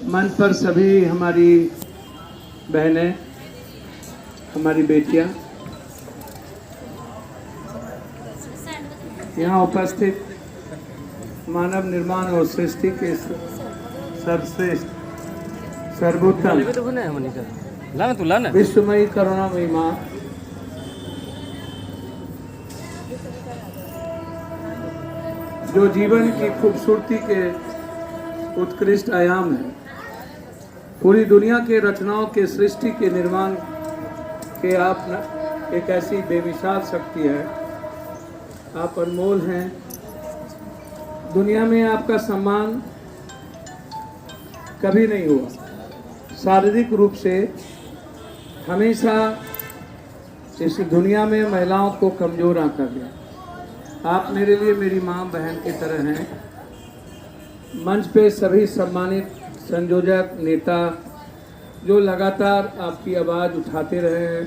मंच पर सभी हमारी बहनें, हमारी बेटियां, यहाँ उपस्थित मानव निर्माण और सृष्टि के सर्वश्रेष्ठ सर्वोत्तम विश्वमयी करुणामयी माँ, जो जीवन की खूबसूरती के उत्कृष्ट आयाम है, पूरी दुनिया के रचनाओं के सृष्टि के निर्माण के आप एक ऐसी बेमिसाल शक्ति है। आप अनमोल हैं। दुनिया में आपका सम्मान कभी नहीं हुआ। शारीरिक रूप से हमेशा इस दुनिया में महिलाओं को कमज़ोर आंका गया। आप मेरे लिए मेरी माँ बहन की तरह हैं। मंच पे सभी सम्मानित संयोजक, नेता जो लगातार आपकी आवाज़ उठाते रहे हैं,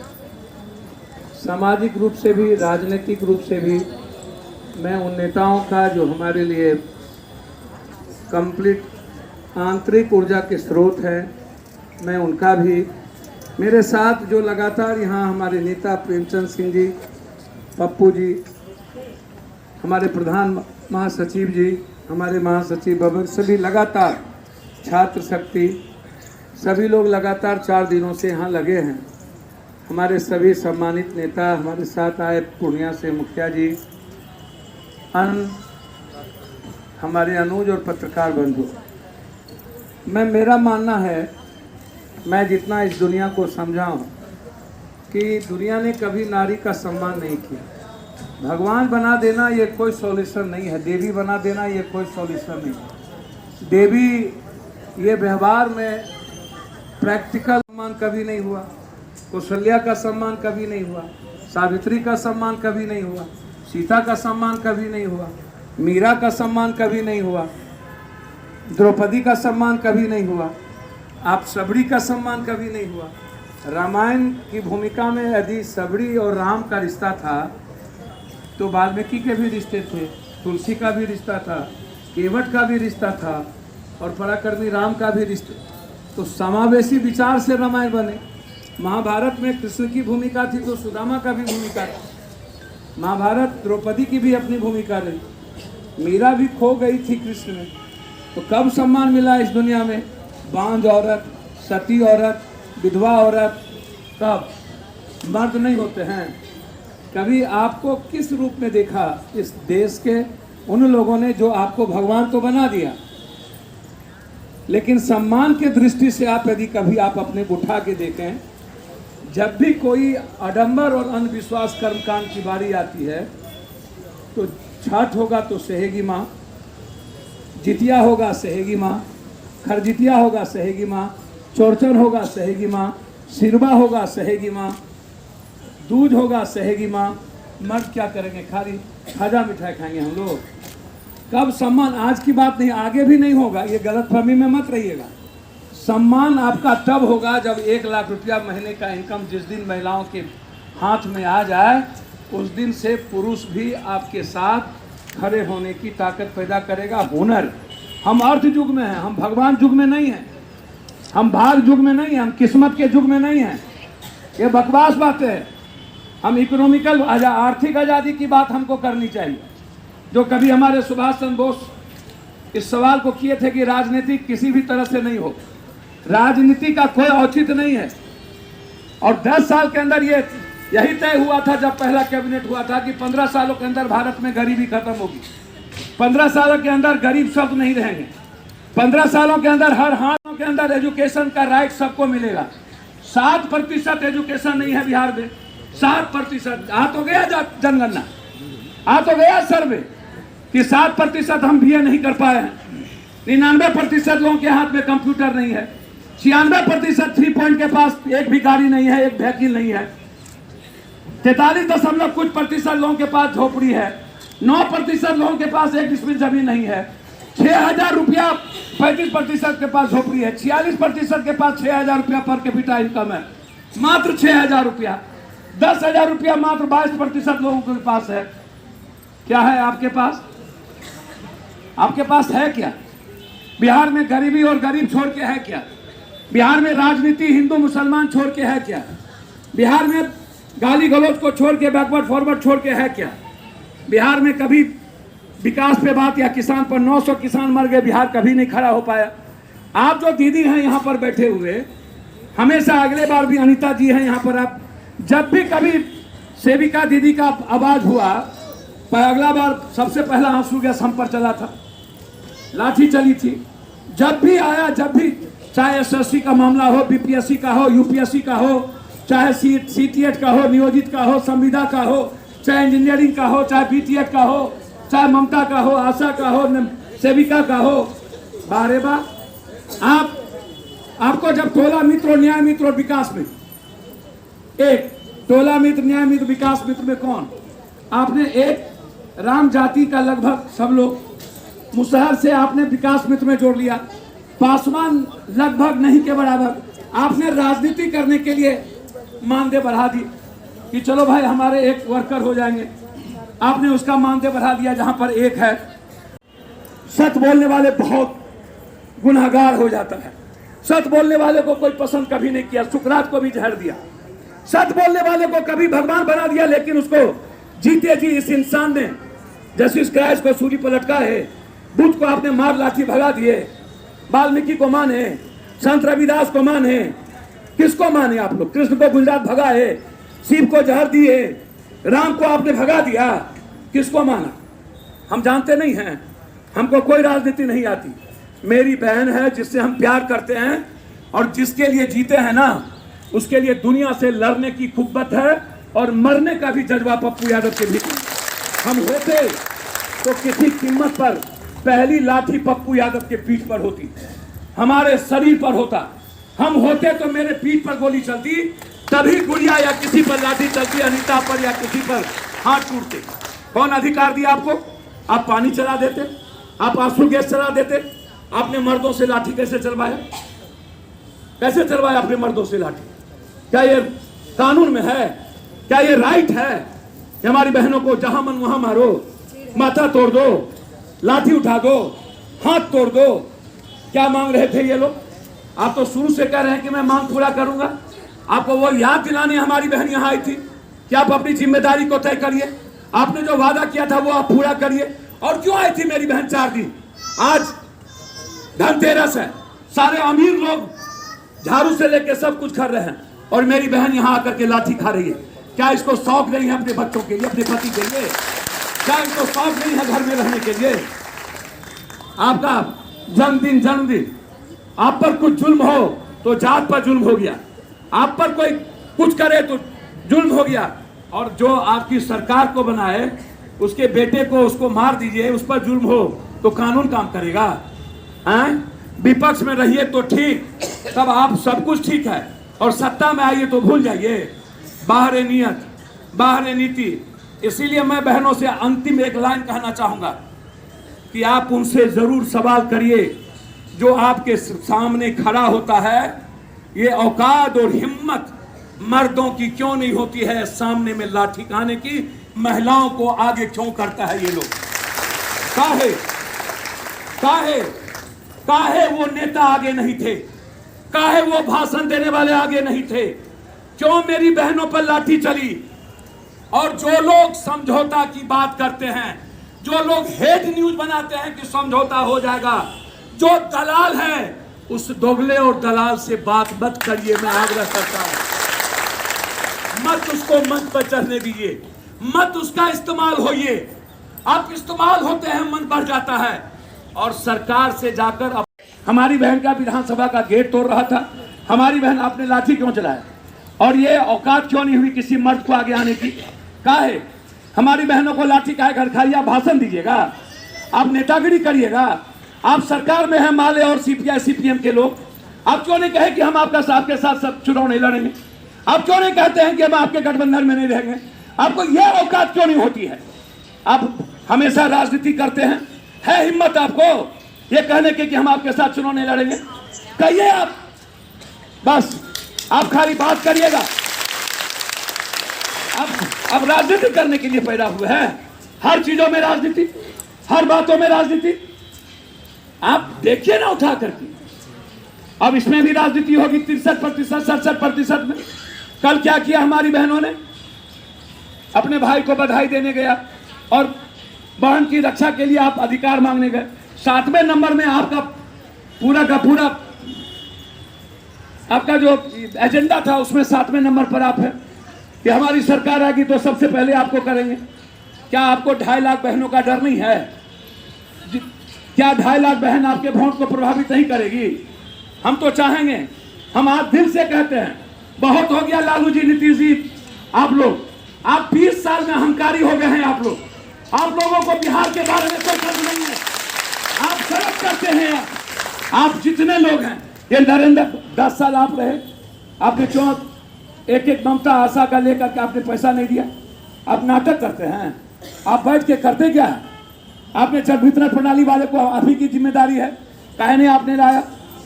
सामाजिक रूप से भी, राजनीतिक रूप से भी, मैं उन नेताओं का जो हमारे लिए कंप्लीट आंतरिक ऊर्जा के स्रोत हैं, मैं उनका भी, मेरे साथ जो लगातार यहाँ हमारे नेता प्रेमचंद सिंह जी, पप्पू जी, हमारे प्रधान महासचिव जी, हमारे महासचिव बबन, सभी लगातार, छात्र शक्ति, सभी लोग लगातार 4 दिनों से यहाँ लगे हैं। हमारे सभी सम्मानित नेता हमारे साथ आए, पूर्णिया से मुखिया जी, हमारे अनुज और पत्रकार बंधु। मेरा मानना है, मैं जितना इस दुनिया को समझा हूँ कि दुनिया ने कभी नारी का सम्मान नहीं किया। भगवान बना देना ये कोई सॉल्यूशन नहीं है, देवी बना देना ये कोई सॉल्यूशन नहीं है। देवी ये व्यवहार में प्रैक्टिकल सम्मान कभी नहीं हुआ, कौशल्या का सम्मान कभी नहीं हुआ, सावित्री का सम्मान कभी नहीं हुआ, सीता का सम्मान कभी नहीं हुआ, मीरा का सम्मान कभी नहीं हुआ, द्रौपदी का सम्मान कभी नहीं हुआ, आप सबरी का सम्मान कभी नहीं हुआ। रामायण की भूमिका में यदि सबरी और राम का रिश्ता था तो वाल्मीकि के भी रिश्ते थे, तुलसी का भी रिश्ता था, केवट का भी रिश्ता था और पराक्रमी राम का भी रिश्ता। तो समावेशी विचार से रामायण बने। महाभारत में कृष्ण की भूमिका थी तो सुदामा का भी भूमिका थी। महाभारत द्रौपदी की भी अपनी भूमिका रही। मीरा भी खो गई थी कृष्ण में। तो कब सम्मान मिला इस दुनिया में? बांझ औरत, सती औरत, विधवा औरत, कब? मर्द नहीं होते हैं। कभी आपको किस रूप में देखा इस देश के उन लोगों ने जो आपको भगवान तो बना दिया, लेकिन सम्मान के दृष्टि से आप यदि कभी आप अपने को उठा के देखें, जब भी कोई आडंबर और अंधविश्वास कर्मकांड की बारी आती है तो छठ होगा तो सहेगी माँ, जितिया होगा सहेगी माँ, खरजितिया होगा सहेगी माँ, चौरचन होगा सहेगी माँ, सिरबा होगा सहेगी माँ, दूध होगा सहेगी माँ। मर्द क्या करेंगे? खाली खाजा मिठाई खाएंगे हम लोग। कब सम्मान? आज की बात नहीं, आगे भी नहीं होगा, ये गलतफहमी में मत रहिएगा। सम्मान आपका तब होगा जब 1 लाख रुपया महीने का इनकम जिस दिन महिलाओं के हाथ में आ जाए, उस दिन से पुरुष भी आपके साथ खड़े होने की ताकत पैदा करेगा। हुनर। हम अर्थ युग में हैं, हम भगवान युग में नहीं हैं, हम भाग युग में नहीं हैं, हम किस्मत के युग में नहीं हैं। ये बकवास बातें हैं। हम इकोनॉमिकल आर्थिक आज़ादी की बात हमको करनी चाहिए। जो कभी हमारे सुभाष चंद्र बोस इस सवाल को किए थे कि राजनीति किसी भी तरह से नहीं हो, राजनीति का कोई औचित्य नहीं है। और 10 साल के अंदर यही तय हुआ था जब पहला कैबिनेट हुआ था कि 15 सालों के अंदर भारत में गरीबी खत्म होगी, 15 सालों के अंदर गरीब शब्द नहीं रहेंगे, 15 सालों के अंदर हर हाथों के अंदर एजुकेशन का राइट सबको मिलेगा। 7% एजुकेशन नहीं है बिहार में, 7%। आ तो गया जनगणना, आ तो गया सर्वे कि 7% हम बीए नहीं कर पाए हैं। 99% लोगों के हाथ में कंप्यूटर नहीं है, 96% 3 पॉइंट के पास एक भी गाड़ी नहीं है, एक व्हीकल नहीं है, 43 कुछ प्रतिशत लोगों के पास झोपड़ी है, 9% लोगों के पास 1 डिसमिल जमीन नहीं है, 6,000 रुपया 35% के पास झोपड़ी है, 46% के पास 6,000 रुपया पर कैपिटा इनकम है, मात्र 6,000 रुपया। 10,000 रुपया मात्र 22% लोगों के पास है। क्या है आपके पास? आपके पास है क्या? बिहार में गरीबी और गरीब छोड़ के है क्या? बिहार में राजनीति हिंदू मुसलमान छोड़ के है क्या? बिहार में गाली गलौज को छोड़ के बैकवर्ड फॉरवर्ड छोड़ के है क्या? बिहार में कभी विकास पे बात या किसान पर 900 किसान मर गए, बिहार कभी नहीं खड़ा हो पाया। आप जो दीदी हैं यहाँ पर बैठे हुए, हमेशा अगले बार भी अनीता जी हैं यहाँ पर, आप जब भी कभी सेविका दीदी का आवाज हुआ, पर अगला बार सबसे पहला आंसू गैस हम पर चला था, लाठी चली थी। जब भी आया, जब भी चाहे एसएससी का मामला हो, बीपीएससी का हो, यूपीएससी का हो, चाहे सीटीएट का हो, नियोजित का हो, संविदा का हो, चाहे इंजीनियरिंग का हो, चाहे बीटीएट का हो, चाहे ममता का हो, आशा का हो, सेविका का हो, बारे बा आपको जब टोला मित्र और न्याय मित्र और विकास में, एक टोला मित्र, न्याय मित्र, विकास मित्र में कौन, आपने एक राम जाति का लगभग सब लोग, मुसहर से आपने विकास मित्र में जोड़ लिया, पासवान लगभग नहीं के बराबर, आपने राजनीति करने के लिए मानदेय बढ़ा दी कि चलो भाई हमारे एक वर्कर हो जाएंगे, आपने उसका मानदेय बढ़ा दिया जहां पर एक है। सच बोलने वाले बहुत गुनहगार हो जाता है। सच बोलने वाले को कोई पसंद कभी नहीं किया, सुकरात को भी जहर दिया। सच बोलने वाले को कभी भगवान बना दिया, लेकिन उसको जीते जी इस इंसान ने जस्टिस क्राइस्ट को सूली पर लटका है, बुद्ध को आपने मार लाठी भगा दिए, वाल्मीकि को माने, संत रविदास को माने, किसको माने आप लोग? कृष्ण को गुजरात भगा है, शिव को जहर दिए, राम को आपने भगा दिया, किसको माना? हम जानते नहीं हैं, हमको कोई राजनीति नहीं आती। मेरी बहन है जिससे हम प्यार करते हैं और जिसके लिए जीते हैं ना, उसके लिए दुनिया से लड़ने की खुब्बत है और मरने का भी जज्बा पप्पू यादव के भीतर। हम होते तो किसी कीमत पर पहली लाठी पप्पू यादव के पीठ पर होती, हमारे शरीर पर होता। हम होते तो मेरे पीठ पर गोली चलती, तभी गुड़िया या किसी पर लाठी चलती, अनीता पर या किसी पर हाथ टूटते। कौन अधिकार दिया आपको? आप पानी चला देते, आप आंसू गैस चला देते। आपने मर्दों से लाठी कैसे चलवाया? कैसे चलवाया आपने मर्दों से लाठी? क्या ये कानून में है? क्या ये राइट है कि हमारी बहनों को जहां मन वहां मारो, माथा तोड़ दो, लाठी उठा दो, हाथ तोड़ दो? क्या मांग रहे थे ये लोग? आप तो शुरू से कह रहे हैं कि मैं मांग पूरा करूंगा। आपको वो याद दिलाने हमारी बहन यहां आई थी कि आप अपनी जिम्मेदारी को तय करिए, आपने जो वादा किया था वो आप पूरा करिए। और क्यों आई थी मेरी बहन 4 दिन? आज धनतेरस है, सारे अमीर लोग झाड़ू से लेके सब कुछ कर रहे हैं और मेरी बहन यहां आकर के लाठी खा रही है। क्या इसको शौक नहीं है अपने बच्चों के लिए, अपने पति के लिए? क्या इसको शौक नहीं है घर में रहने के लिए? आपका जन्मदिन, आप पर कुछ जुल्म हो तो जात पर जुल्म हो गया, आप पर कोई कुछ करे तो जुल्म हो गया, और जो आपकी सरकार को बनाए उसके बेटे को उसको मार दीजिए, उस पर जुल्म हो तो कानून काम करेगा? विपक्ष में रहिए तो ठीक, तब आप सब कुछ ठीक है, और सत्ता में आइए तो भूल जाइए। बाहर नियत, बाहर नीति। इसीलिए मैं बहनों से अंतिम एक लाइन कहना चाहूंगा कि आप उनसे जरूर सवाल करिए जो आपके सामने खड़ा होता है। ये औकात और हिम्मत मर्दों की क्यों नहीं होती है सामने में लाठी खाने की? महिलाओं को आगे क्यों करता है ये लोग? काहे काहे काहे वो नेता आगे नहीं थे? काहे वो भाषण देने वाले आगे नहीं थे? क्यों मेरी बहनों पर लाठी चली? और जो लोग समझौता की बात करते हैं, जो लोग हेड न्यूज बनाते हैं कि समझौता हो जाएगा, जो दलाल है, उस दोगले और दलाल से बात मत करिए। मैं आग्रह करता हूं, मत उसको मंच पर चढ़ने दीजिए, मत उसका इस्तेमाल होइए। आप इस्तेमाल होते हैं, मन बढ़ जाता है। और सरकार से जाकर हमारी बहन का विधानसभा का गेट तोड़ रहा था, हमारी बहन आपने लाठी क्यों चलाया? और ये औकात क्यों नहीं हुई किसी मर्द को आगे आने की? काहे हमारी बहनों को लाठी काहे घर खाइए? आप भाषण दीजिएगा, आप नेतागिरी करिएगा, आप सरकार में हैं माले और सीपीआई सीपीएम के लोग। आप क्यों नहीं कहे कि हम आपके साथ सब चुनाव नहीं लड़ेंगे? आप क्यों नहीं कहते हैं कि हम आपके गठबंधन में नहीं रहेंगे? आपको यह औकात क्यों नहीं होती है? आप हमेशा राजनीति करते हैं, है हिम्मत आपको ये कहने की कि हम आपके साथ चुनाव नहीं लड़ेंगे? कहिए आप, बस आप खाली बात करिएगा। अब राजनीति करने के लिए पैदा हुए हैं, हर चीजों में राजनीति, हर बातों में राजनीति। आप देखिए ना उठा करके। अब इसमें भी राजनीति होगी 63%, 67% में। कल क्या किया हमारी बहनों ने, अपने भाई को बधाई देने गया और बहन की रक्षा के लिए आप अधिकार मांगने गए। 7वें नंबर में आपका पूरा का पूरा आपका जो एजेंडा था उसमें 7वें नंबर पर आप है कि हमारी सरकार आएगी तो सबसे पहले आपको करेंगे। क्या आपको 2.5 लाख बहनों का डर नहीं है? क्या 2.5 लाख बहन आपके वोट को प्रभावित नहीं करेगी? हम तो चाहेंगे, हम आज दिल से कहते हैं, बहुत हो गया लालू जी, नीतीश जी, आप लोग, आप 20 साल में अहंकारी हो गए हैं। आप लोगों को बिहार के बारे में कोई समझ नहीं है। आप गलत करते हैं। आप जितने लोग हैं, ये नरेंद्र 10 साल आप रहे, आपने क्यों एक ममता आशा का लेकर के आपने पैसा नहीं दिया? आप नाटक करते हैं। आप बैठ के करते क्या है? आपने जन वितरण प्रणाली वाले को आप ही की जिम्मेदारी है, काहे नहीं आपने लाया?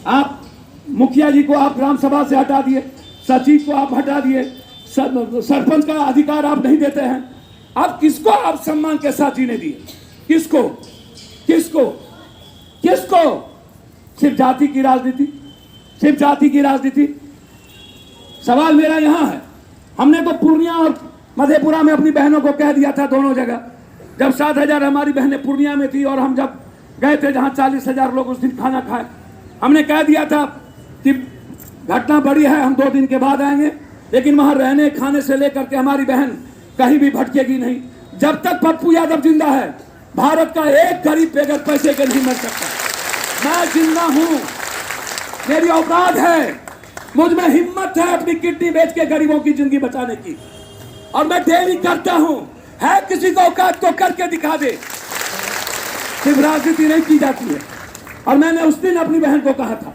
आप मुखिया जी को आप ग्राम सभा से हटा दिए, सचिव को आप हटा दिए, सरपंच का अधिकार आप नहीं देते हैं। आप किसको आप सम्मान के साथ जीने दिए? किसको किसको किसको? सिर्फ जाति की राजनीति, सिर्फ जाति की राजनीति। सवाल मेरा यहां है, हमने तो पूर्णिया और मधेपुरा में अपनी बहनों को कह दिया था, दोनों जगह। जब 7,000 हमारी बहनें पूर्णिया में थी और हम जब गए थे जहां 40,000 लोग उस दिन खाना खाए, हमने कह दिया था कि घटना बड़ी है, हम 2 दिन के बाद आएंगे, लेकिन वहां रहने खाने से लेकर के हमारी बहन कहीं भी भटकेगी नहीं। जब तक पप्पू यादव जिंदा है, भारत का एक गरीब बेगर पैसे के नहीं मर सकता। मैं जिंदा हूं, मेरी औकात है, मुझ में हिम्मत है अपनी किडनी बेच के गरीबों की जिंदगी बचाने की, और मैं डेली करता हूं। है किसी को औकात तो करके दिखा दे। सिर्फ राजनीति नहीं की जाती है। और मैंने उस दिन अपनी बहन को कहा था,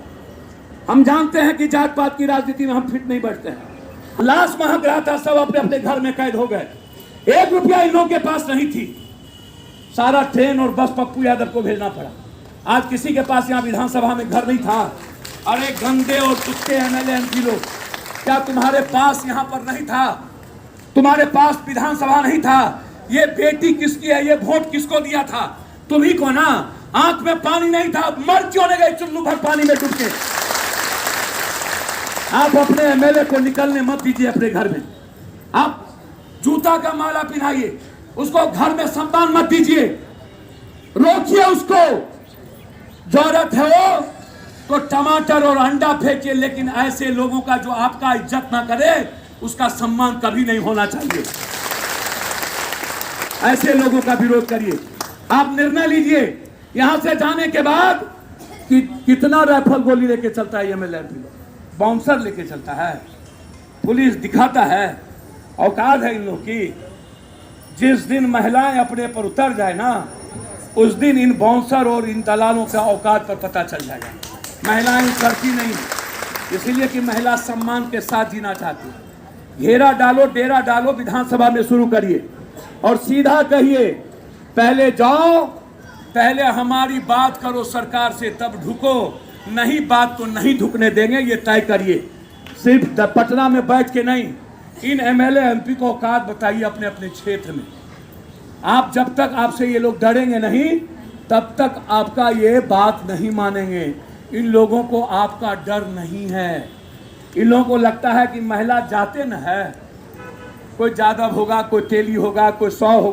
हम जानते हैं कि जात पात की राजनीति में हम फिट नहीं बैठते हैं। लाश महक रहा था, सब अपने अपने घर में कैद हो गए। 1 रुपया इन लोगों के पास नहीं थी। सारा ट्रेन और बस पप्पू यादव को भेजना पड़ा। आज किसी के पास यहाँ विधानसभा में घर नहीं था। अरे गंदे और कुत्ते एमएलए एमपी लोग, क्या तुम्हारे पास यहाँ पर नहीं था? तुम्हारे पास विधानसभा नहीं था? ये बेटी किसकी है? ये वोट किसको दिया था? तुम ही को ना। आंख में पानी नहीं था, मर क्यों नहीं गए चुल्लू भर पानी में डूब के? आप अपने एमएलए को निकलने मत दीजिए अपने घर में। आप जूता का माला पहनाइए, उसको घर में सम्मान मत दीजिए, रोकिए उसको। जरूरत है वो तो टमाटर और अंडा फेंकिए, लेकिन ऐसे लोगों का जो आपका इज्जत ना करे, उसका सम्मान कभी नहीं होना चाहिए। ऐसे लोगों का विरोध करिए। आप निर्णय लीजिए यहां से जाने के बाद कि कितना राइफल गोली लेके चलता है एमएलए, बाउंसर लेके चलता है, पुलिस दिखाता है। औकात है इन लोग की। जिस दिन महिलाएं अपने पर उतर जाए ना, उस दिन इन बाउंसर और इन दलालों का औकात पर पता चल जाएगा। महिलाएं करती नहीं, इसीलिए कि महिला सम्मान के साथ जीना चाहती है। घेरा डालो, डेरा डालो, विधानसभा में शुरू करिए और सीधा कहिए, पहले जाओ, पहले हमारी बात करो सरकार से, तब ढुको। नहीं बात तो नहीं ढुकने देंगे, ये तय करिए। सिर्फ पटना में बैठ के नहीं, इन एमएलए एमपी को औकात बताइए अपने अपने क्षेत्र में। आप जब तक आपसे ये लोग डरेंगे नहीं, तब तक आपका ये बात नहीं मानेंगे। इन लोगों को आपका डर नहीं है। इन लोगों को लगता है कि महिला जाते न है, कोई जादव होगा, कोई तेली होगा, कोई 100 होगा।